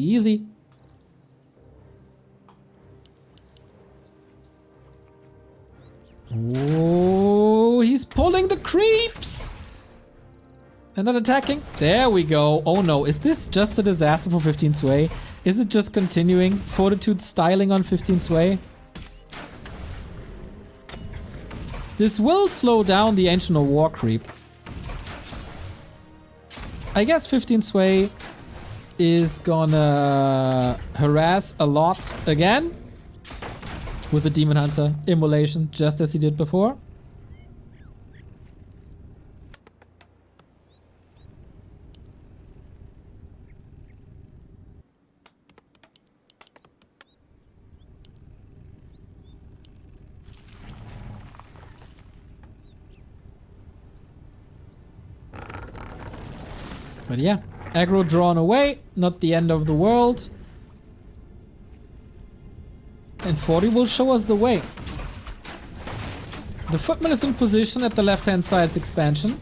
easy. Oh, he's pulling the creeps! And not attacking. There we go. Oh no, is this just a disaster for 15 Sway? Is it just continuing? Fortitude styling on 15 Sway? This will slow down the Ancient of War creep. I guess 15 Sway is gonna harass a lot again with the Demon Hunter immolation, just as he did before. But yeah, aggro drawn away, not the end of the world. And 40 will show us the way. The footman is in position at the left-hand side's expansion.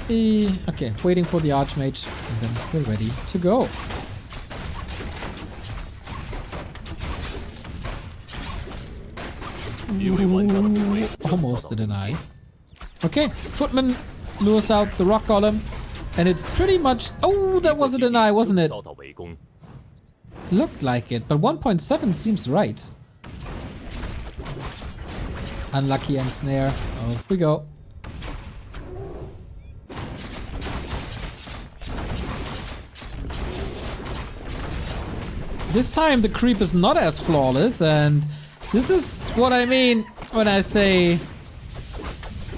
Okay, waiting for the Archmage, and then we're ready to go. Almost a deny. Okay, footman lures out the rock golem, and it's pretty much... Oh, that was a deny, wasn't it? Looked like it, but 1.7 seems right. Unlucky and snare. Off we go. This time the creep is not as flawless, and this is what I mean when I say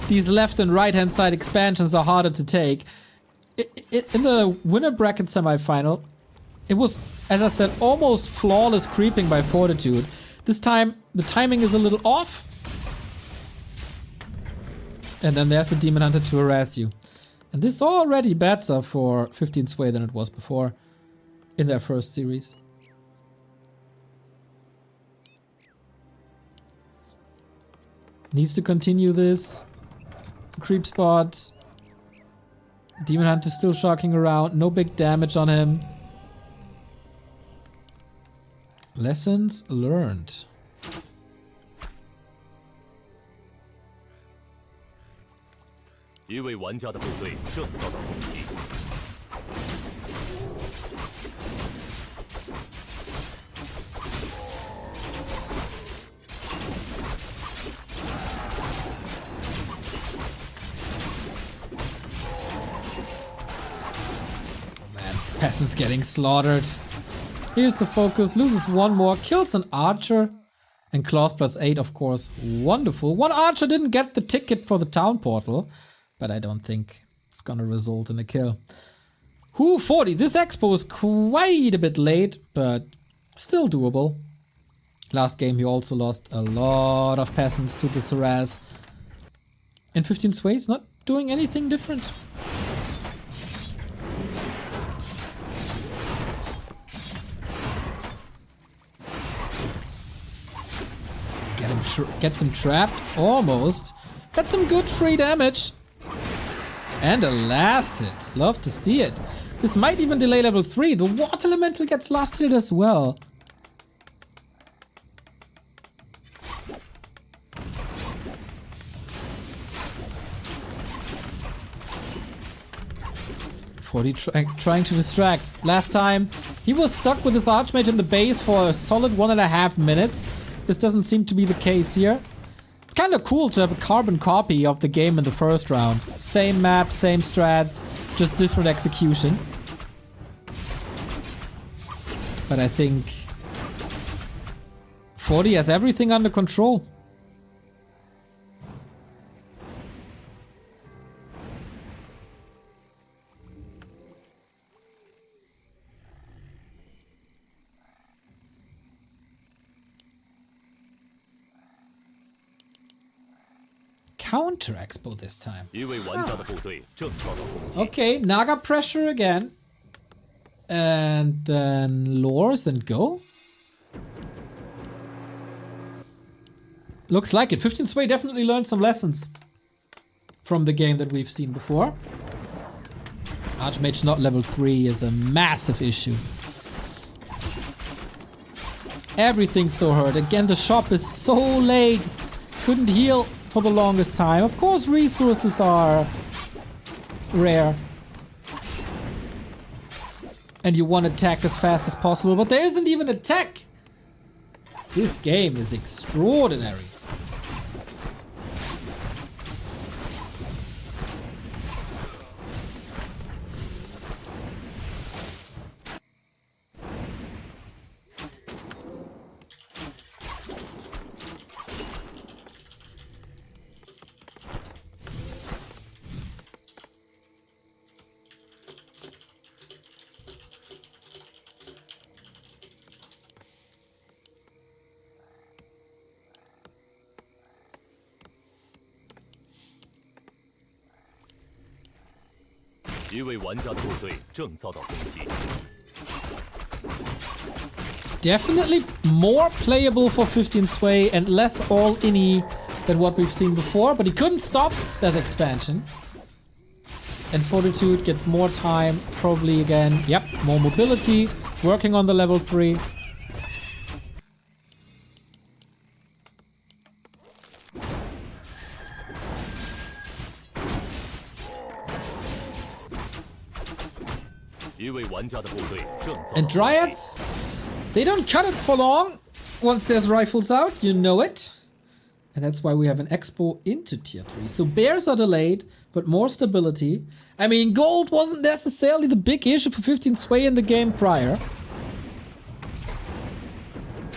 these left and right hand side expansions are harder to take. In the winner bracket semifinal, it was, as I said, almost flawless creeping by Fortitude. This time the timing is a little off. And then there's the Demon Hunter to harass you. And this is already better for 15 Sway than it was before in their first series. Needs to continue this. Creep spot. Demon Hunter still shocking around. No big damage on him. Lessons learned. Peasants getting slaughtered. Here's the focus. Loses one more. Kills an archer. And claws +8, of course. Wonderful. One archer didn't get the ticket for the town portal. But I don't think it's gonna result in a kill. 40. This expo is quite a bit late. But still doable. Last game he also lost a lot of peasants to this harass. And 15 Sway's not doing anything different. Gets him trapped, almost. Got some good free damage. And a last hit. Love to see it. This might even delay level 3. The water elemental gets last hit as well. Trying to distract. Last time he was stuck with his Archmage in the base for a solid 1.5 minutes. This doesn't seem to be the case here. It's kind of cool to have a carbon copy of the game in the first round. Same map, same strats, just different execution. But I think 40 has everything under control. Counter expo this time. Okay, Naga pressure again. And then lures and go. Looks like it. 15 Sway definitely learned some lessons from the game that we've seen before. Archmage not level 3 is a massive issue. Everything's so hurt. Again, the shop is so late. Couldn't heal for the longest time. Of course, resources are rare. And you want to attack as fast as possible, but there isn't even a tech. This game is extraordinary. Definitely more playable for 15 Sway and less all-inny than what we've seen before, but he couldn't stop that expansion. And Fortitude gets more time, probably again. Yep, more mobility, working on the level 3. And Dryads, they don't cut it for long once there's rifles out, you know it. And that's why we have an expo into tier 3. So bears are delayed, but more stability. I mean, gold wasn't necessarily the big issue for 15 Sway in the game prior.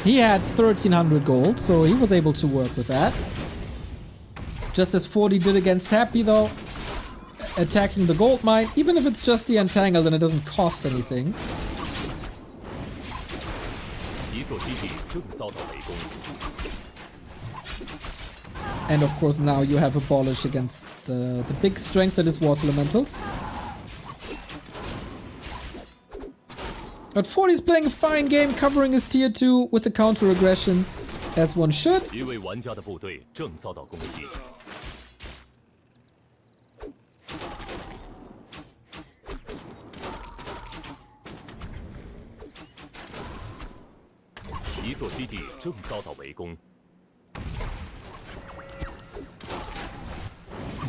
He had 1300 gold, so he was able to work with that. Just as 40 did against Happy though. Attacking the gold mine, even if it's just the entangle, then it doesn't cost anything. And of course now you have Abolish against the big strength that is Water Elementals. But 40 is playing a fine game, covering his tier 2 with the counter aggression, as one should.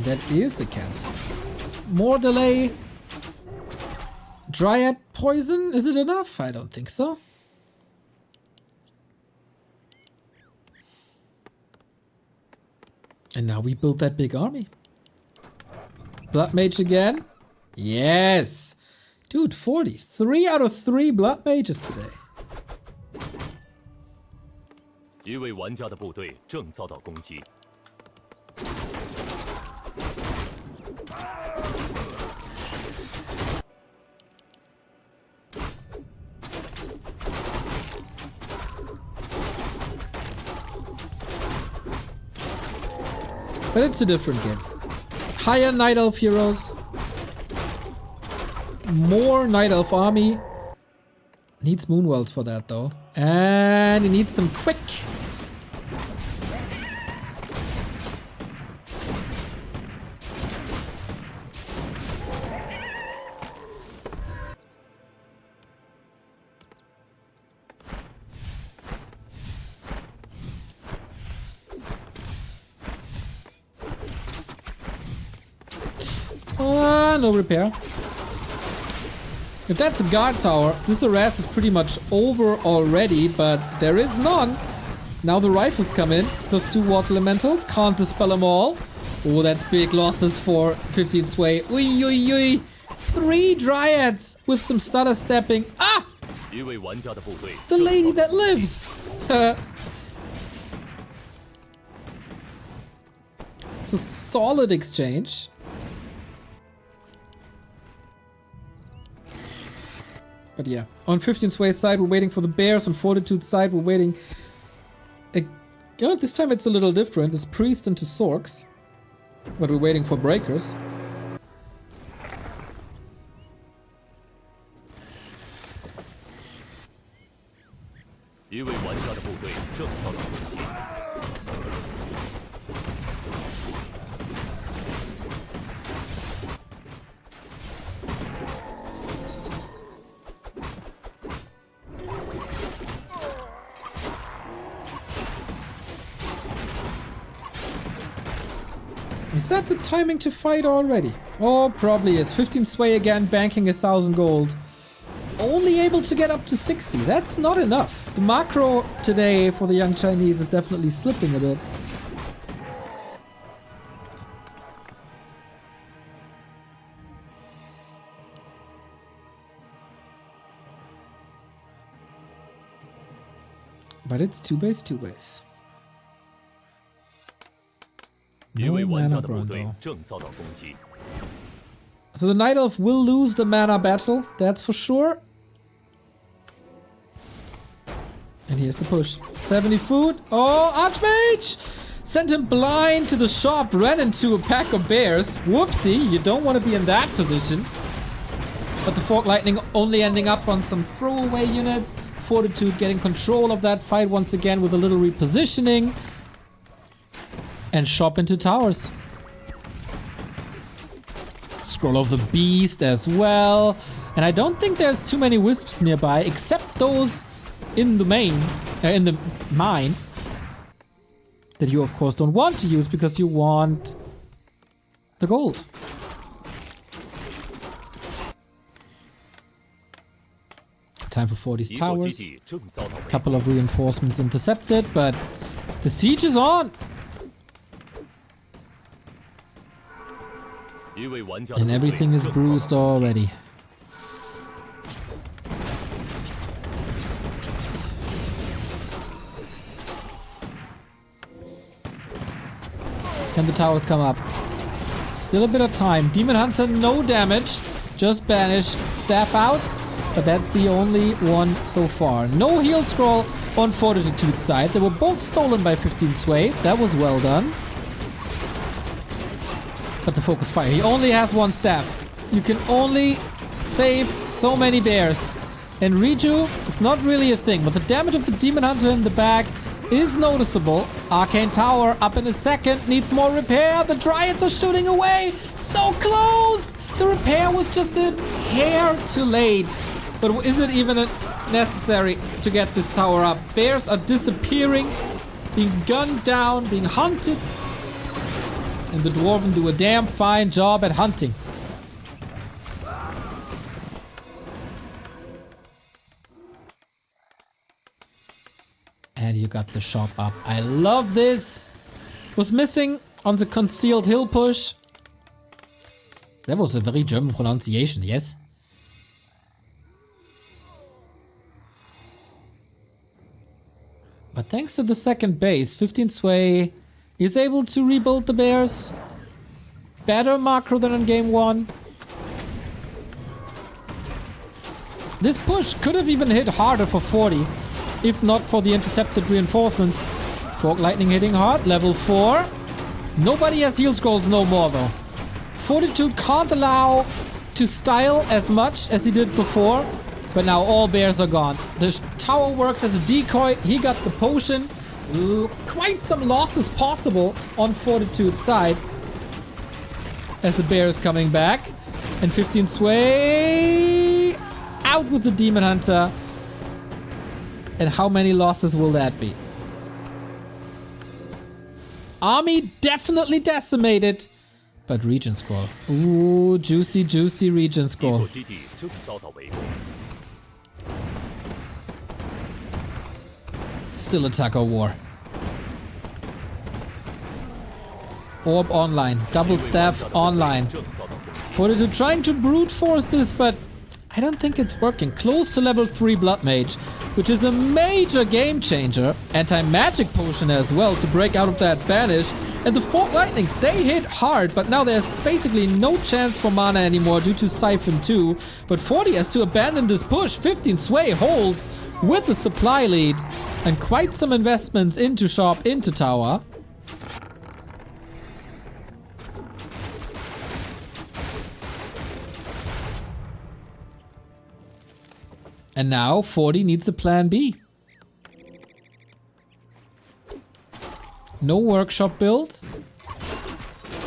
That is the cancel. More delay. Dryad poison, is it enough? I don't think so. And now we build that big army. Blood Mage again. Yes. Dude, 40. 3 out of 3 Blood Mages today. But it's a different game. Higher Night Elf heroes. More Night Elf army. Needs Moonwells for that though. And he needs them quick. No repair. If that's a guard tower, this harass is pretty much over already, but there is none. Now the rifles come in, plus 2 water elementals, can't dispel them all. Oh, that's big losses for 15 Sway. Ui, ui, ui. 3 dryads with some stutter stepping. Ah! The lady that lives. It's a solid exchange. But yeah, on 15 Sway's side, we're waiting for the bears. On Fortitude's side, we're waiting. You know, this time it's a little different. It's Priest into Sorks. But we're waiting for breakers. Is that the timing to fight already? Oh, probably is. 15 sway again, banking 1,000 gold. Only able to get up to 60. That's not enough. The macro today for the young Chinese is definitely slipping a bit. But it's 2 base, 2 base. No mana burn though. So the Night Elf will lose the mana battle, that's for sure. And here's the push. 70 food. Oh, Archmage! Sent him blind to the shop, ran into a pack of bears. Whoopsie, you don't want to be in that position. But the Fork Lightning only ending up on some throwaway units. Fortitude getting control of that fight once again with a little repositioning. And shop into towers. Scroll of the Beast as well. And I don't think there's too many wisps nearby, except those in the in the mine. That you of course don't want to use because you want the gold. Time for 40's towers. Couple of reinforcements intercepted, but the siege is on. And everything is bruised already. Can the towers come up? Still a bit of time. Demon Hunter, no damage. Just banished. Staff out. But that's the only one so far. No heal scroll on Fortitude's side. They were both stolen by 15 sway. That was well done. But the focus fire. He only has one staff. You can only save so many bears. And Reju is not really a thing. But the damage of the Demon Hunter in the back is noticeable. Arcane Tower up in a second. Needs more repair. The Dryads are shooting away. So close! The repair was just a hair too late. But is it even necessary to get this tower up? Bears are disappearing. Being gunned down. Being hunted. And the Dwarven do a damn fine job at hunting. And you got the shop up. I love this. Was missing on the concealed hill push. That was a very German pronunciation, yes? But thanks to the second base, 15 sway is able to rebuild the bears. Better macro than in game 1. This push could have even hit harder for 40, if not for the intercepted reinforcements. Fork Lightning hitting hard, level 4. Nobody has heal scrolls no more though. Fortitude can't allow to style as much as he did before, but now all bears are gone. The tower works as a decoy. He got the potion. Quite some losses possible on Fortitude's side as the bear is coming back. And 15 sway out with the Demon Hunter. And how many losses will that be? Army definitely decimated. But Regent Scroll. Ooh, juicy, juicy Regent Scroll. Still a tug of war. Orb online. Double staff online. Fortitude trying to brute force this, but I don't think it's working. Close to level 3 Blood Mage, which is a major game changer. Anti-magic potion as well to break out of that banish. And the Fork Lightnings, they hit hard, but now there's basically no chance for mana anymore due to Siphon 2. But 40 has to abandon this push. 15 sway holds with the supply lead. And quite some investments into shop, into tower. And now 40 needs a plan B. No workshop build.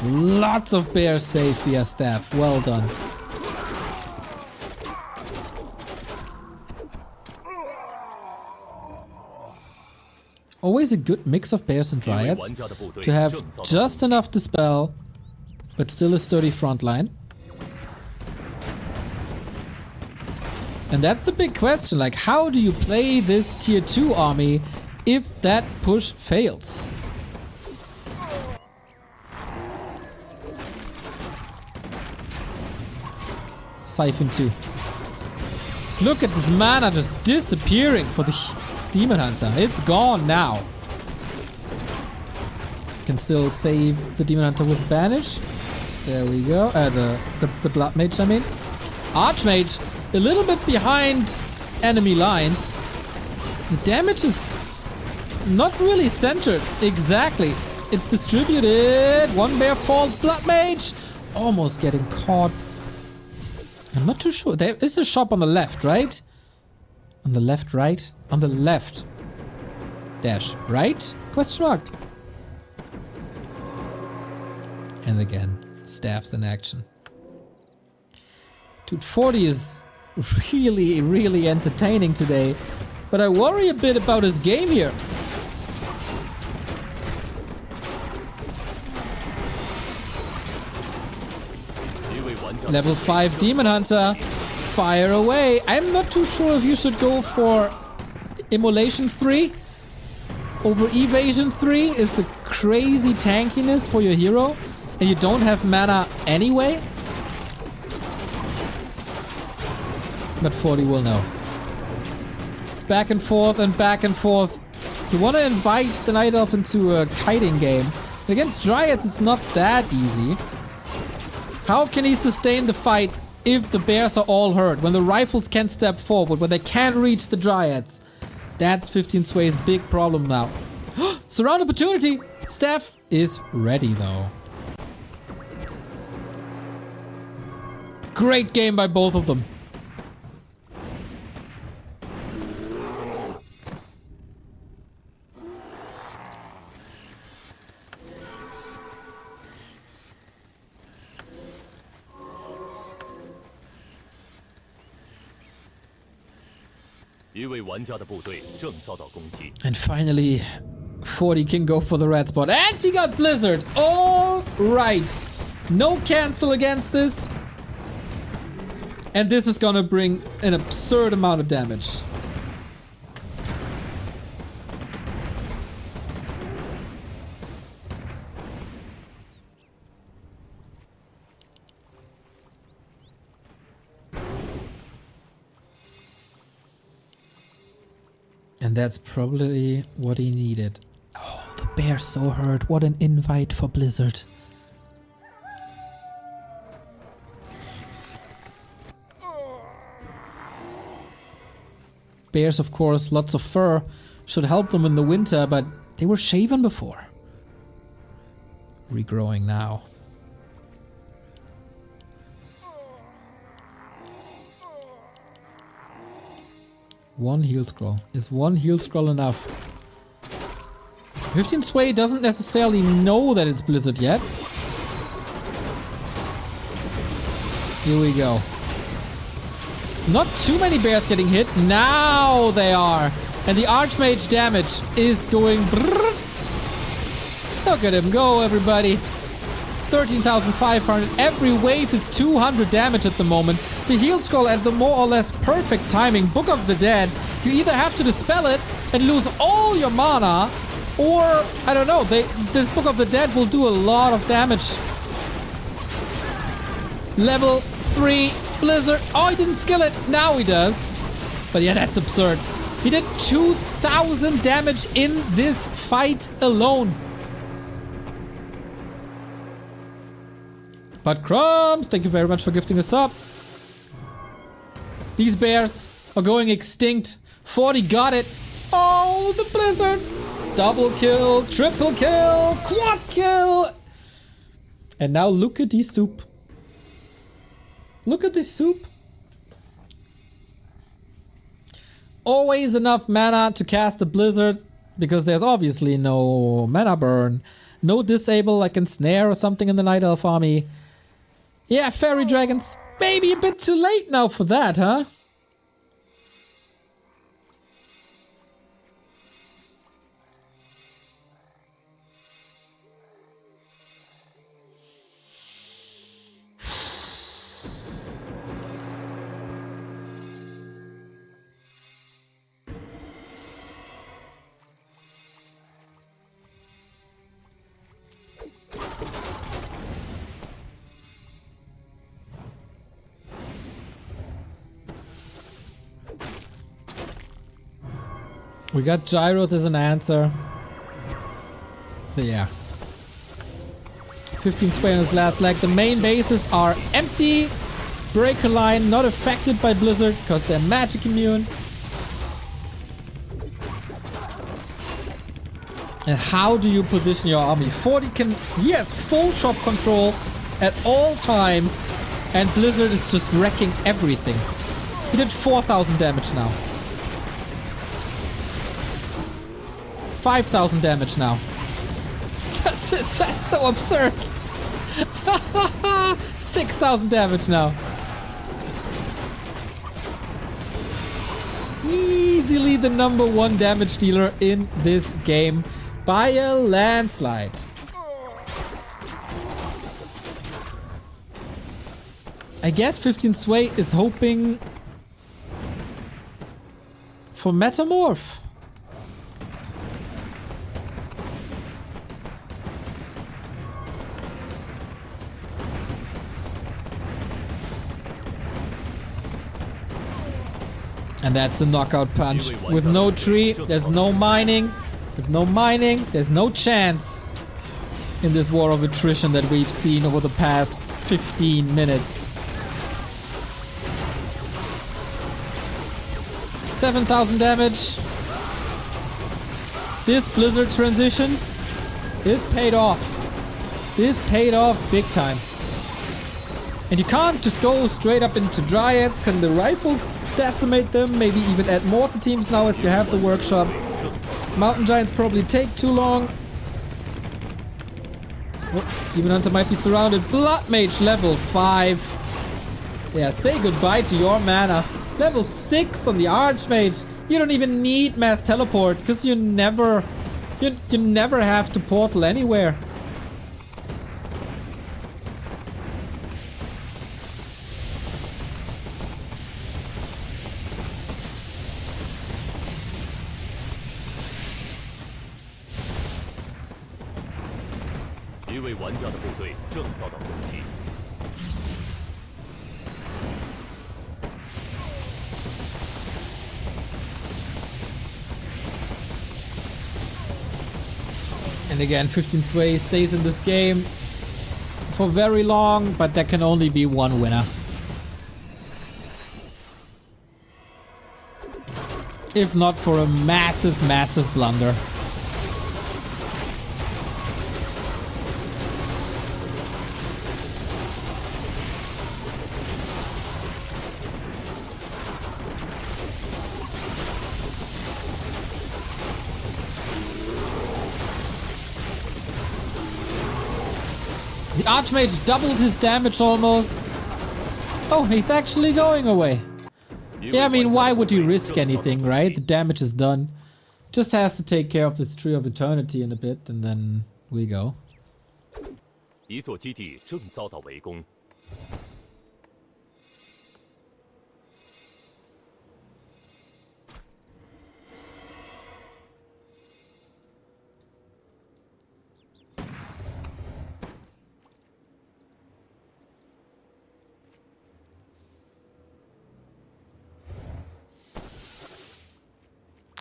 Lots of bears saved via staff. Well done. Always a good mix of bears and dryads to have just enough dispel but still a sturdy front line. And that's the big question, like how do you play this tier 2 army if that push fails? Siphon 2. Look at this mana just disappearing for the Demon Hunter. It's gone now. Can still save the Demon Hunter with Banish. There we go. The Blood Mage, I mean. Archmage, a little bit behind enemy lines. The damage is not really centered. Exactly. It's distributed. One bear falls. Blood Mage almost getting caught. I'm not too sure. There is a shop on the left, right? On the left, right? On the left. Dash. Right? Question mark. And again, staffs in action. Dude, 40 is really, really entertaining today. But I worry a bit about his game here. Level 5 Demon Hunter. Fire away. I'm not too sure if you should go for Immolation 3 over Evasion 3. Is a crazy tankiness for your hero. And you don't have mana anyway. But 40 will know. Back and forth and back and forth. You want to invite the Night Elf into a kiting game. Against Dryads it's not that easy. How can he sustain the fight if the bears are all hurt? When the rifles can't step forward, when they can't reach the Dryads? That's 15 Sway's big problem now. Surround opportunity! Staff is ready though. Great game by both of them. And finally, 40 can go for the red spot. And he got Blizzard! Alright. No cancel against this. And this is gonna bring an absurd amount of damage. And that's probably what he needed. Oh, the bear's so hurt. What an invite for Blizzard. Bears, of course, lots of fur. Should help them in the winter, but they were shaven before. Regrowing now. One heal scroll. Is one heal scroll enough? 15 Sway doesn't necessarily know that it's Blizzard yet. Here we go. Not too many bears getting hit. Now they are. And the Archmage damage is going... Brrr. Look at him go, everybody. 13,500. Every wave is 200 damage at the moment. The heal scroll at the more or less perfect timing. Book of the Dead. You either have to dispel it and lose all your mana, or, I don't know, this Book of the Dead will do a lot of damage. Level 3 Blizzard. Oh, he didn't skill it. Now he does. But yeah, that's absurd. He did 2,000 damage in this fight alone. But Crumbs, thank you very much for gifting us up. These bears are going extinct. 40 got it. Oh, the Blizzard. Double kill, triple kill, quad kill. And now look at this soup. Look at this soup. Always enough mana to cast the Blizzard, because there's obviously no mana burn. No disable like Ensnare or something in the Night Elf army. Yeah, Fairy Dragons. Maybe a bit too late now for that, huh? We got gyros as an answer. So yeah. 15 Sway on his last leg. The main bases are empty. Breaker line not affected by Blizzard because they're magic immune. And how do you position your army? 40 can... He has full shop control at all times. And Blizzard is just wrecking everything. He did 4,000 damage now. 5,000 damage now. It's just so absurd. 6,000 damage now. Easily the #1 damage dealer in this game by a landslide. I guess 15 Sway is hoping for Metamorph. And that's the knockout punch. With no tree, there's no mining. With no mining, there's no chance in this war of attrition that we've seen over the past 15 minutes. 7,000 damage. This Blizzard transition is paid off. This paid off big time. And you can't just go straight up into Dryads. Can the rifles decimate them? Maybe even add mortar teams now as you have the workshop. Mountain Giants probably take too long. Oh, Demon Hunter might be surrounded. Blood Mage level 5. Yeah, say goodbye to your mana. Level 6 on the Archmage. You don't even need mass teleport because you never have to portal anywhere. And again, 15 Sway stays in this game for very long, but there can only be one winner. If not for a massive, massive blunder. The Archmage doubled his damage almost. Oh, he's actually going away. Yeah, I mean, why would you risk anything, right? The damage is done. Just has to take care of this Tree of Eternity in a bit, and then we go.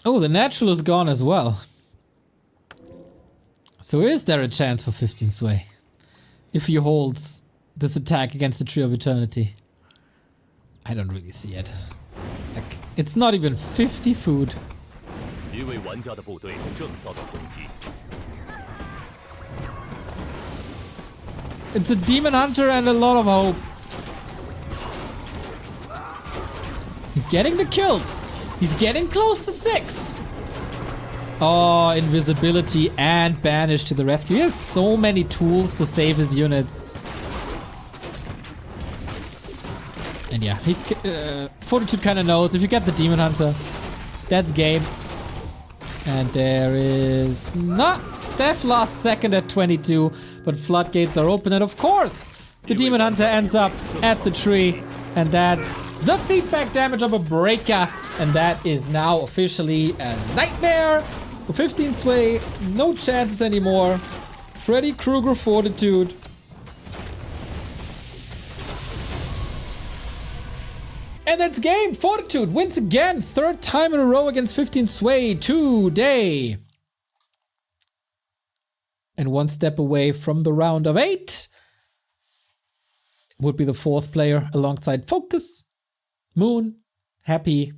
Oh, the natural is gone as well. So is there a chance for 15 Sway? If he holds this attack against the Tree of Eternity. I don't really see it. Like, it's not even 50 food. It's a Demon Hunter and a lot of hope. He's getting the kills. He's getting close to 6. Oh, invisibility and banish to the rescue. He has so many tools to save his units. And yeah, Fortitude kind of knows if you get the Demon Hunter, that's game. And there is not. Steph lost second at 22, but floodgates are open. And of course, the Demon Hunter ends up at the tree. And that's the feedback damage of a breaker. And that is now officially a nightmare. For 15 Sway, no chances anymore. Freddy Krueger Fortitude. And that's game. Fortitude wins again. Third time in a row against 15 Sway today. And one step away from the round of 8. Would be the 4th player alongside Focus, Moon, Happy.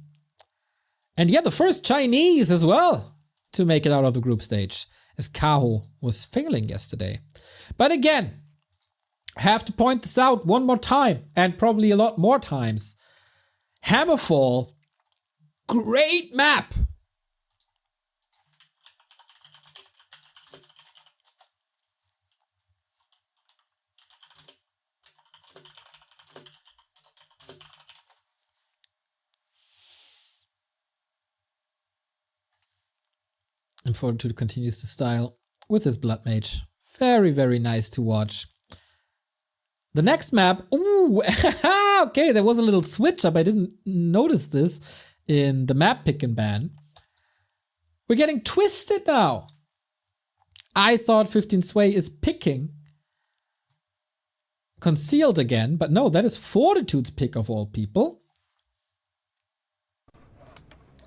And yeah, the first Chinese as well to make it out of the group stage, as Kaho was failing yesterday. But again, have to point this out one more time, and probably a lot more times. Hammerfall, great map. And Fortitude continues to style with his Blood Mage. Very, very nice to watch. The next map, ooh, okay, there was a little switch up. I didn't notice this in the map pick and ban. We're getting twisted now. I thought 15 Sway is picking Concealed again, but no, that is Fortitude's pick of all people.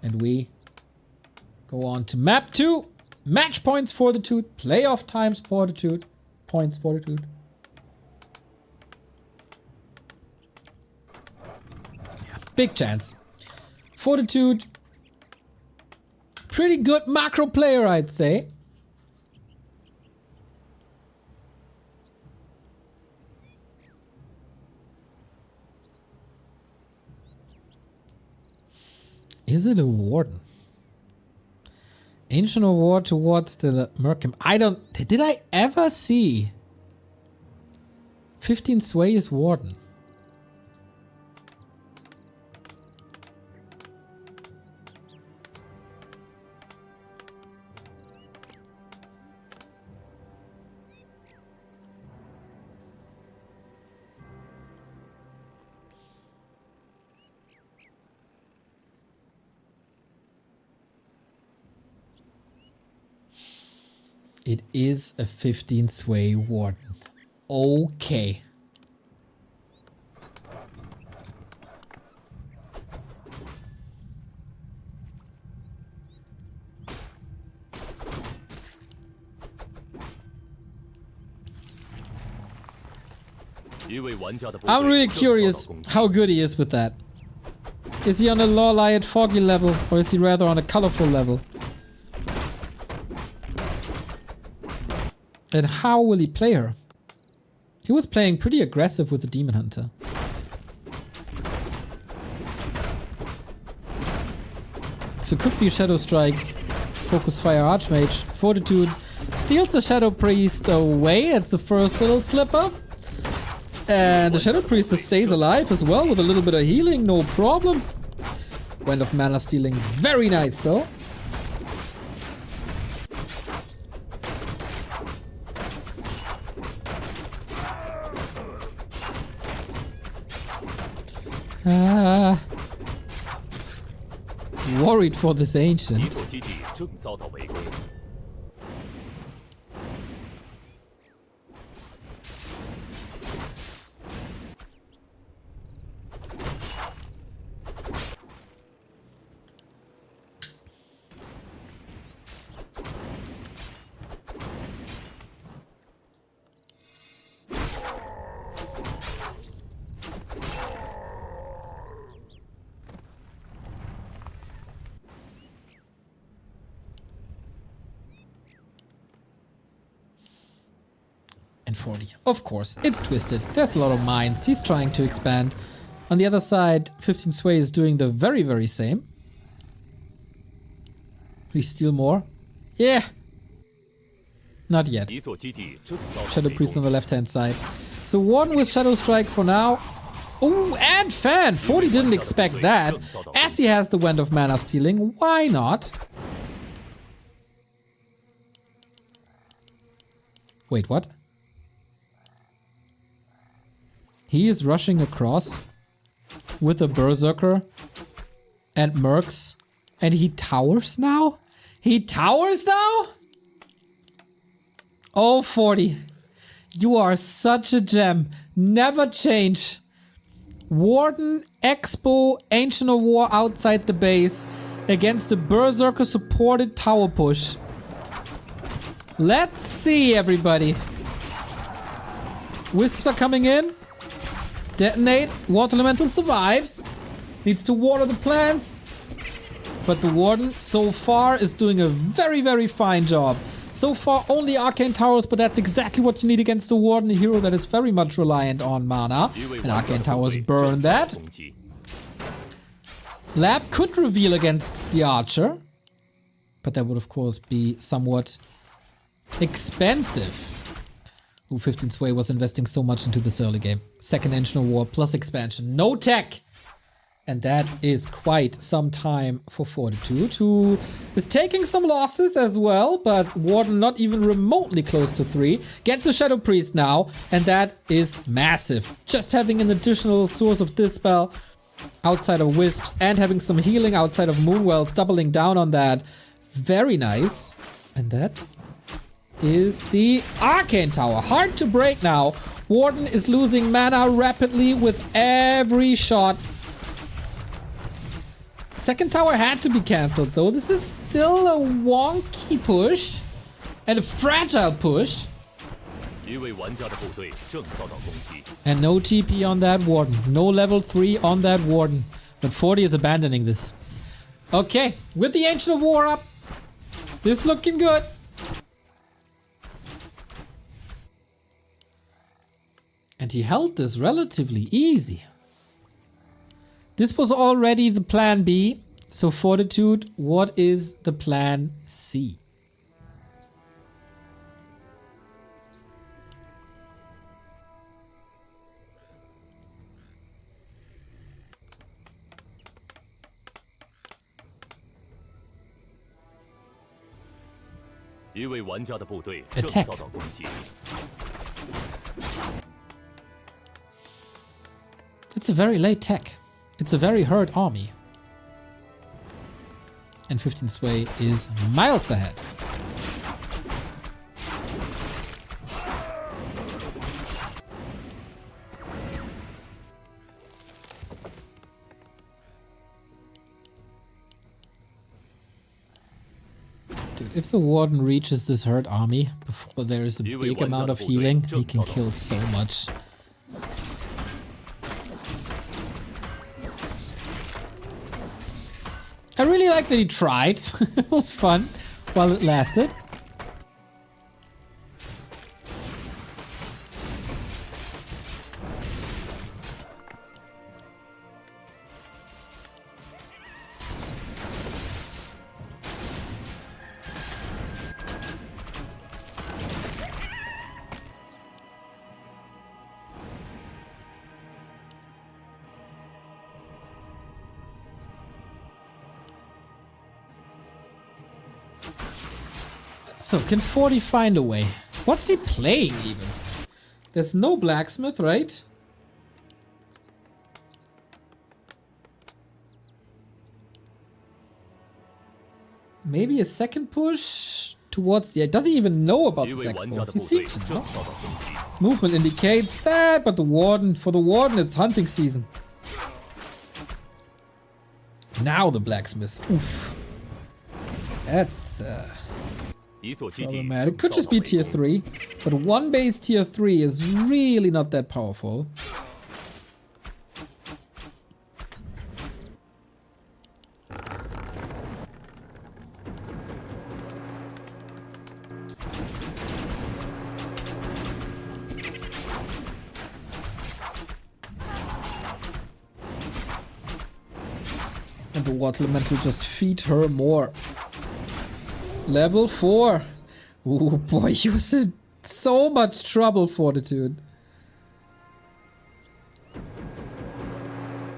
And we go on to map 2. Match points Fortitude, playoff times Fortitude, points Fortitude. Big chance. Fortitude, pretty good macro player, I'd say. Is it a Warden? Ancient of War towards the Merkham. Did I ever see 15 Sway's Warden? It is a 15 Sway Warden. Okay. I'm really curious how good he is with that. Is he on a Loreliot Foggy level, or is he rather on a colorful level? And how will he play her? He was playing pretty aggressive with the Demon Hunter. So could be Shadow Strike, Focus Fire Archmage. Fortitude steals the Shadow Priest away. It's the first little slip up. And the Shadow Priest stays alive as well with a little bit of healing, no problem. Wind of Mana stealing, very nice though. Worried for this ancient. And 40. Of course, it's twisted. There's a lot of mines. He's trying to expand. On the other side, 15 Sway is doing the very, very same. Please steal more. Yeah. Not yet. Shadow Priest on the left-hand side. So one with Shadow Strike for now. Ooh, and Fan! 40 didn't expect that. As he has the Wind of Mana stealing, why not? Wait, what? He is rushing across with a Berserker and Mercs, and he towers now? He towers now? Oh, 40. You are such a gem. Never change. Warden Expo Ancient of War outside the base against the Berserker supported tower push. Let's see, everybody. Wisps are coming in. Detonate. Water Elemental survives. Needs to water the plants. But the Warden so far is doing a very, very fine job. So far only Arcane Towers, but that's exactly what you need against the Warden, a hero that is very much reliant on mana. And Arcane Towers burn that. Lab could reveal against the Archer. But that would of course be somewhat expensive. Ooh, 15 Sway was investing so much into this early game. Second Ancient of War plus expansion. No tech! And that is quite some time for Fortitude, who is taking some losses as well, but Warden not even remotely close to 3. Gets the Shadow Priest now, and that is massive. Just having an additional source of Dispel outside of Wisps and having some healing outside of Moonwells, doubling down on that. Very nice. And that is the Arcane Tower. Hard to break now. Warden is losing mana rapidly with every shot. Second tower had to be cancelled though. This is still a wonky push. And a fragile push. And no TP on that Warden. No level 3 on that Warden. But 40 is abandoning this. Okay, with the Ancient of War up. This looking good. And he held this relatively easy. This was already the plan B. So Fortitude, what is the plan C? Attack. It's a very late tech. It's a very hurt army. And 15 Sway is miles ahead. Dude, if the Warden reaches this hurt army before there is a big amount of healing, he can kill so much. I really like that he tried. It was fun while it lasted. So, can 40 find a way? What's he playing even? There's no blacksmith, right? Maybe a second push towards the... Does he even know about this expo? He seems to know. Movement indicates that, but the Warden... For the Warden, it's hunting season. Now the blacksmith. Oof. That's... problematic. Could just be tier 3, but one base tier 3 is really not that powerful. And the Water Elemental just feed her more. Level 4. Oh boy, you was in so much trouble, Fortitude.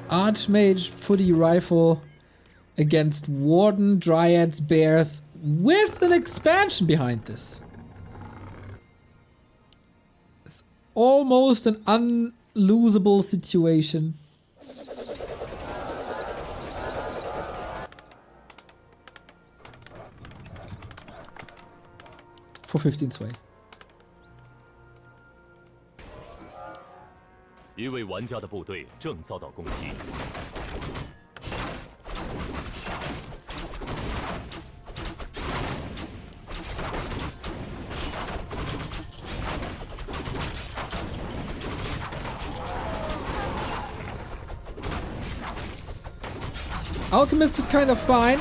Archmage Footy Rifle against Warden, Dryads, Bears with an expansion behind this. It's almost an unlosable situation. For 15 Sway. 一位玩家的部队正遭到攻击。 Alchemist is kind of fine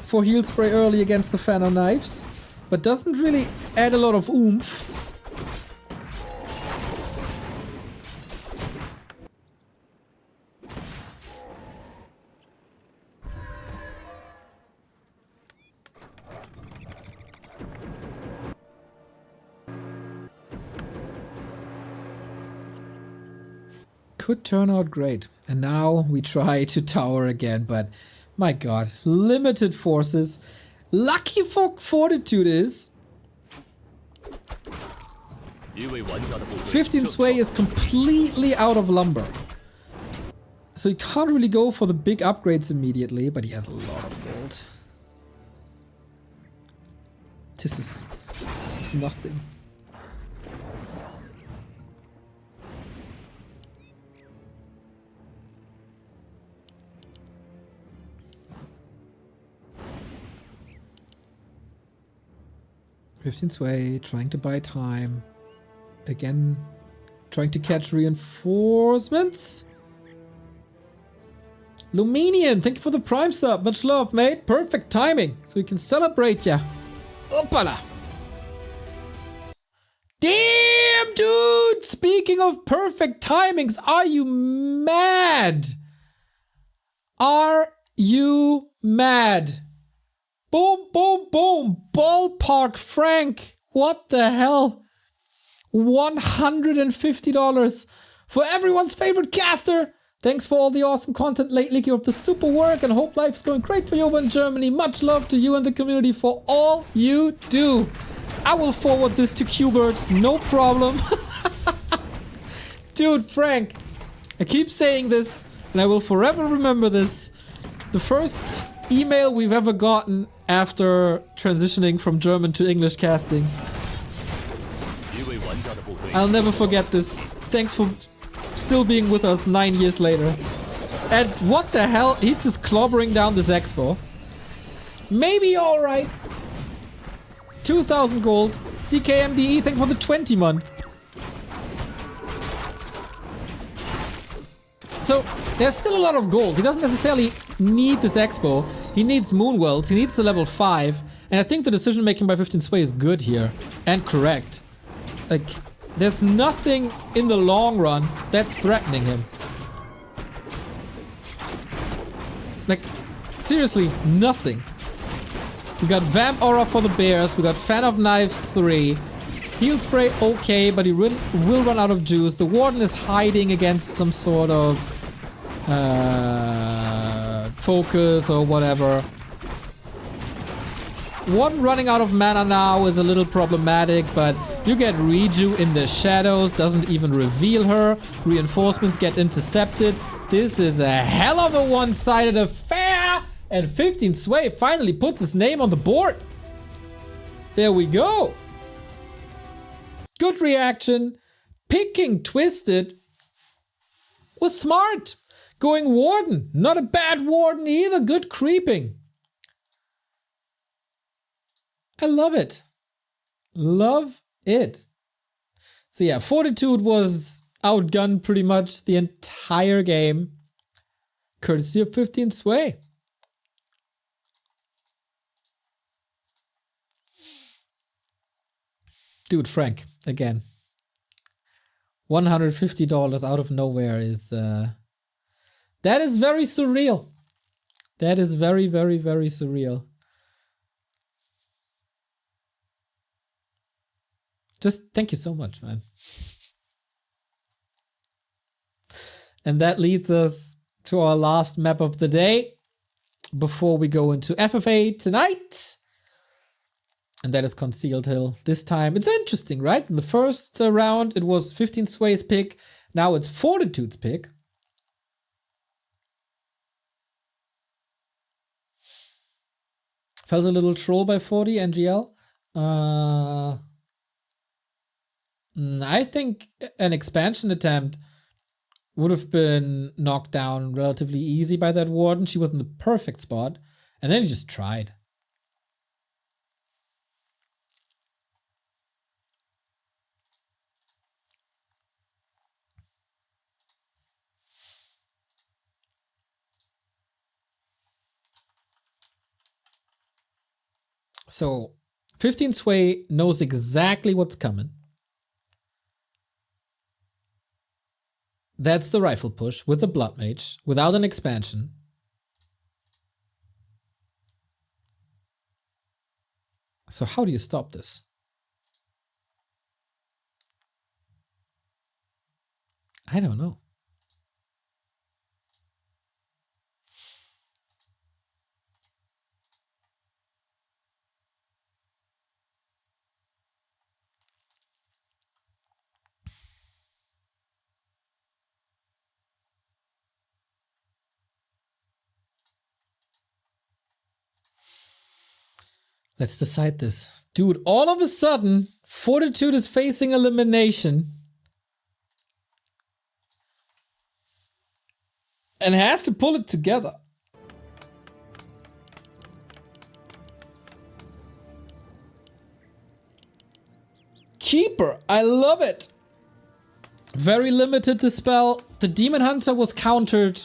for heal spray early against the fan of knives, but doesn't really add a lot of oomph. Could turn out great. And now we try to tower again, but my god, limited forces. Lucky for Fortitude is 15 Sway is completely out of lumber. So he can't really go for the big upgrades immediately, but he has a lot of gold. This is nothing. Sway, trying to buy time. Again, trying to catch reinforcements. Luminian, thank you for the prime sub. Much love, mate. Perfect timing, so we can celebrate ya. Opala. Damn, dude! Speaking of perfect timings, are you mad? Are you mad? Boom, boom, boom. Ballpark Frank. What the hell? $150 for everyone's favorite caster. Thanks for all the awesome content lately. Keep up the super work and hope life's going great for you over in Germany. Much love to you and the community for all you do. I will forward this to Qbert. No problem. Dude, Frank, I keep saying this and I will forever remember this. The first email we've ever gotten after transitioning from German to English casting. I'll never forget this. Thanks for still being with us 9 years later. And what the hell? He's just clobbering down this expo. Maybe alright. 2,000 gold. CKMDE, thank you for the 20 month. So, there's still a lot of gold. He doesn't necessarily need this expo. He needs Moonwells. He needs a level 5. And I think the decision making by 15 Sway is good here. And correct. Like, there's nothing in the long run that's threatening him. Like, seriously, nothing. We got Vamp Aura for the bears. We got Fan of Knives 3. Heal Spray, okay, but he will run out of juice. The Warden is hiding against some sort of focus or whatever. Warden running out of mana now is a little problematic, but you get Reju in the shadows, doesn't even reveal her. Reinforcements get intercepted. This is a hell of a one-sided affair! And 15 Sway finally puts his name on the board. There we go. Good reaction. Picking Twisted was smart. Going Warden. Not a bad Warden either. Good creeping. I love it. Love it. So yeah, Fortitude was outgunned pretty much the entire game. Courtesy of 15 Sway. Dude, Frank, again. $150 out of nowhere is... that is very surreal. That is very, very, very surreal. Just thank you so much, man. And that leads us to our last map of the day before we go into FFA tonight. And that is Concealed Hill. This time, it's interesting, right? In the first round, it was 15 Sway's pick. Now it's Fortitude's pick. Felt a little troll by 40, NGL. I think an expansion attempt would have been knocked down relatively easy by that warden. She was in the perfect spot. And then he just tried. So 15 Sway knows exactly what's coming. That's the rifle push with the Blood Mage without an expansion. So how do you stop this? I don't know. Let's decide this. Dude, all of a sudden, Fortitude is facing elimination. And has to pull it together. Keeper, I love it. Very limited the spell. The Demon Hunter was countered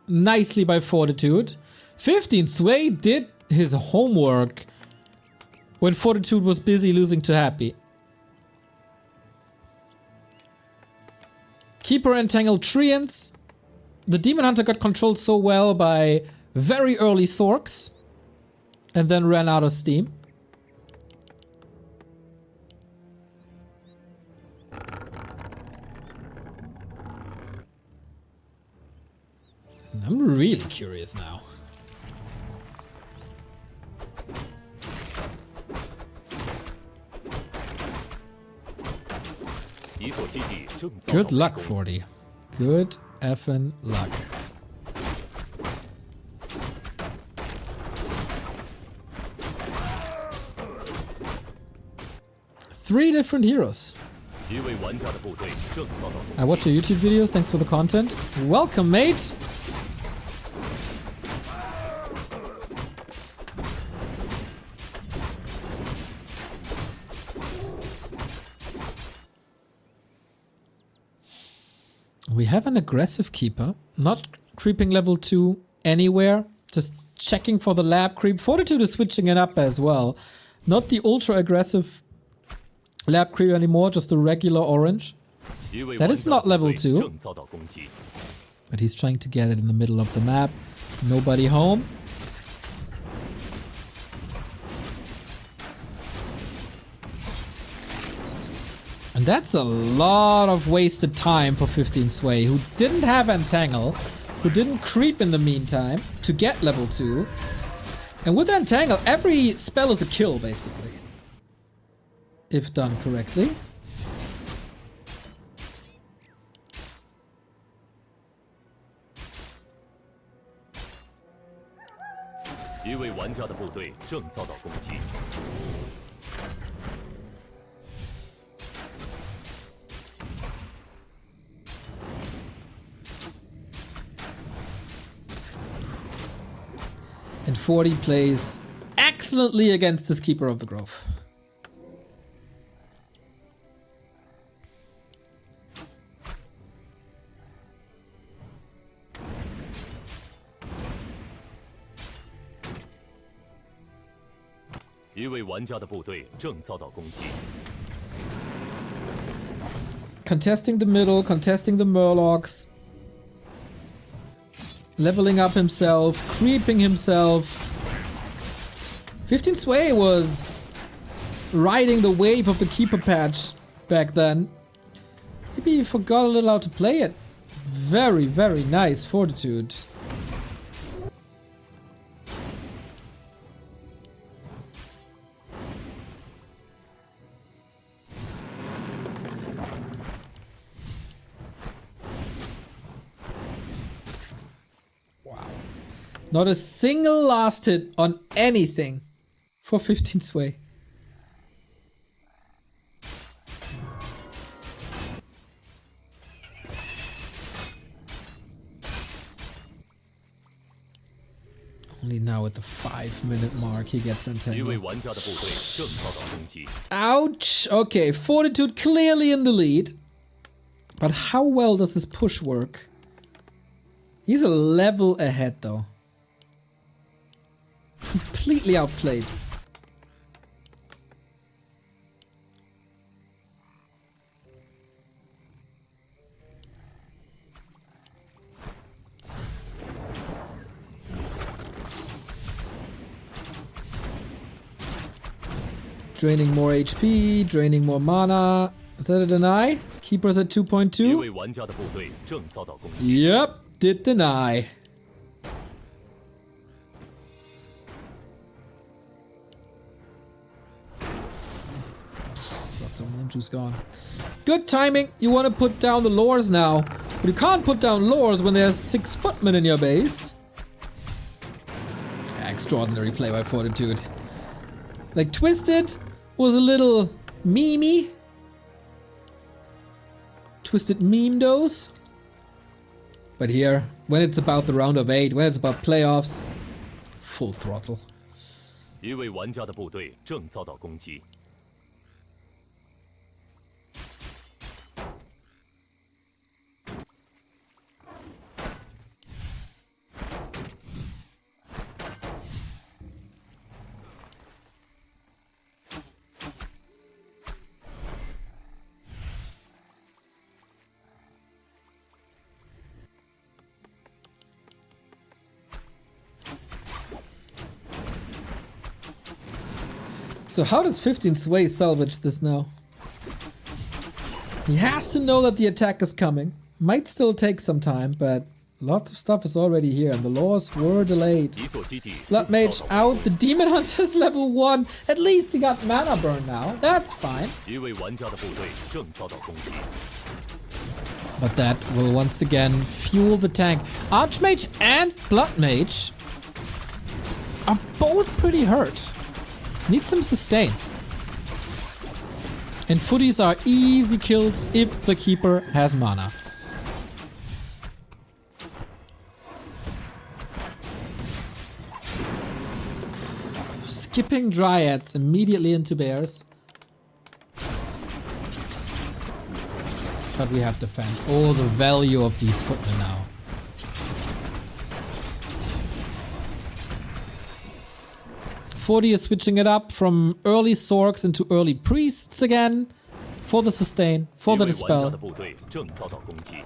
nicely by Fortitude. 15 Sway did his homework when Fortitude was busy losing to Happy. Keeper entangled Treants. The Demon Hunter got controlled so well by very early Sorks and then ran out of steam. I'm really curious now. Good luck, 40. Good effing luck. Three different heroes. I watch your YouTube videos. Thanks for the content. Welcome, mate. We have an aggressive keeper, not creeping level 2 anywhere, just checking for the lab creep. Fortitude is switching it up as well. Not the ultra aggressive lab creep anymore, just the regular orange. That is not level 2. But he's trying to get it in the middle of the map. Nobody home. And that's a lot of wasted time for 15 Sway, who didn't have Entangle, who didn't creep in the meantime to get level 2. And with Entangle, every spell is a kill, basically. If done correctly. And 40 plays excellently against this Keeper of the Grove. Contesting the middle, contesting the Murlocs. Leveling up himself, creeping himself. 15 Sway was riding the wave of the Keeper patch back then. Maybe he forgot a little how to play it. Very, very nice Fortitude. Not a single last hit on anything for 15 Sway. Only now at the 5-minute mark he gets 一位 entangled. 玩家的部队正遭到攻击。 Ouch! Okay, Fortitude clearly in the lead. But how well does his push work? He's a level ahead though. Completely outplayed. Draining more HP, draining more mana. Is that a deny? Keeper's at 一 2.2. 位玩家的部队正遭到攻击。 Yep, did deny. Lots of moon juice gone. Good timing. You want to put down the lures now. But you can't put down lures when there's 6 footmen in your base. Extraordinary play by Fortitude. Like, Twisted was a little memey. Twisted meme those. But here, when it's about the round of 8, when it's about playoffs, full throttle. 一位玩家的部队正遭到攻击。 So how does 15th Sway salvage this now? He has to know that the attack is coming. Might still take some time, but lots of stuff is already here and the laws were delayed. 一座基地 Blood Mage out, the Demon Hunter's level 1. At least he got mana burn now. That's fine. 一位玩家的部队正遭到攻击。 But that will once again fuel the tank. Archmage and Blood Mage are both pretty hurt. Need some sustain. And footies are easy kills if the keeper has mana. Skipping Dryads immediately into bears. But we have to defend all the value of these footmen now. Forty is switching it up from early Sorks into early Priests again. For the sustain, for the 一位玩家的 dispel. 部队正遭到攻击。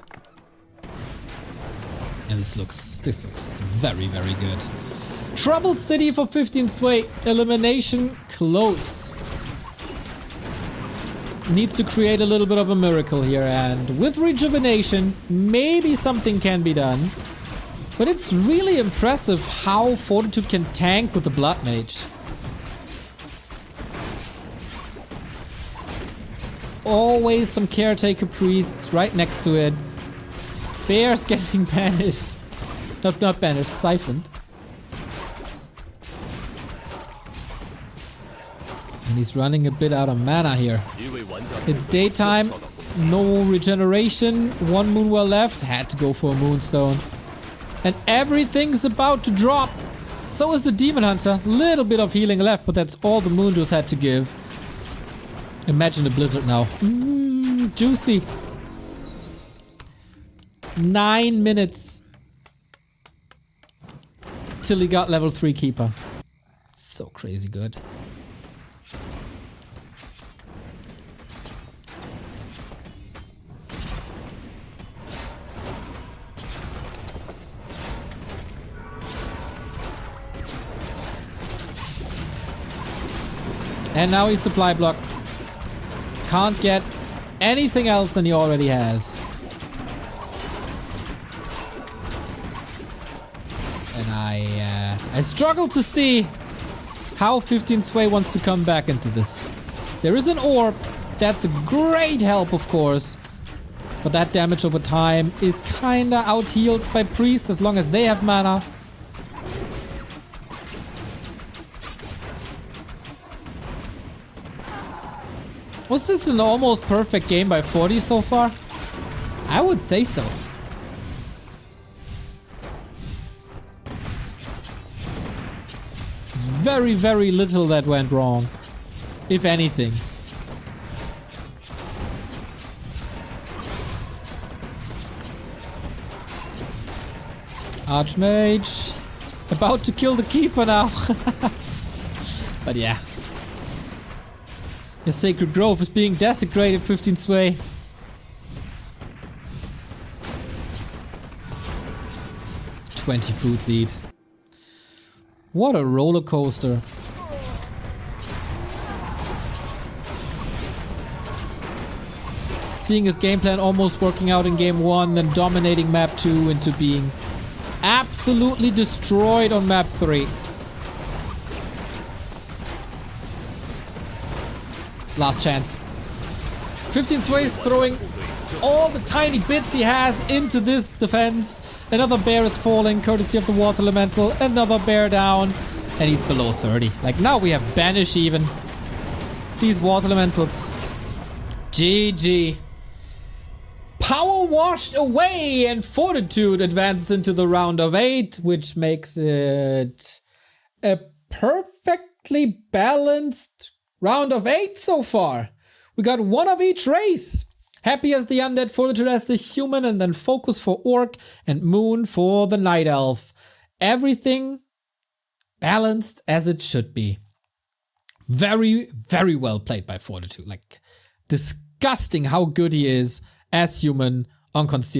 And this looks very, very good. Troubled City for 15 Sway. Elimination close. Needs to create a little bit of a miracle here, and with Rejuvenation, maybe something can be done. But it's really impressive how Fortitude can tank with the Blood Mage. Always some caretaker priests right next to it. Bears getting banished. Not banished, siphoned. And he's running a bit out of mana here. 一位玩家的 It's daytime, 正遭到攻击。 no regeneration, 1 Moonwell left, had to go for a Moonstone. And everything's about to drop. So is the Demon Hunter. Little bit of healing left, but that's all the Moon Juice had to give. Imagine the Blizzard now. Juicy. 9 minutes till he got level 3 Keeper. So crazy good. And now he's supply block. Can't get anything else than he already has. And I struggle to see how 15 Sway wants to come back into this. There is an orb. That's a great help, of course. But that damage over time is kinda out-healed by Priest as long as they have mana. Was this an almost perfect game by 40 so far? I would say so. very, very little that went wrong. If anything. Archmage. About to kill the keeper now. But yeah. Your sacred grove is being desecrated, 15 sway. $20 food lead. What a roller coaster. Seeing his game plan almost working out in game 1, then dominating map 2 into being absolutely destroyed on map 3. Last chance. 15 sways throwing all the tiny bits he has into this defense. Another bear is falling, courtesy of the water elemental. Another bear down. And he's below 30. Like, now we have banish even. These water elementals. GG. Power washed away, and Fortitude advances into the round of 8, which makes it a perfectly balanced round of 8 so far. We got one of each race. Happy as the undead, Fortitude as the human, and then Focus for orc and Moon for the night elf. Everything balanced as it should be. Very, very well played by Fortitude. Like, disgusting how good he is as human on concealed.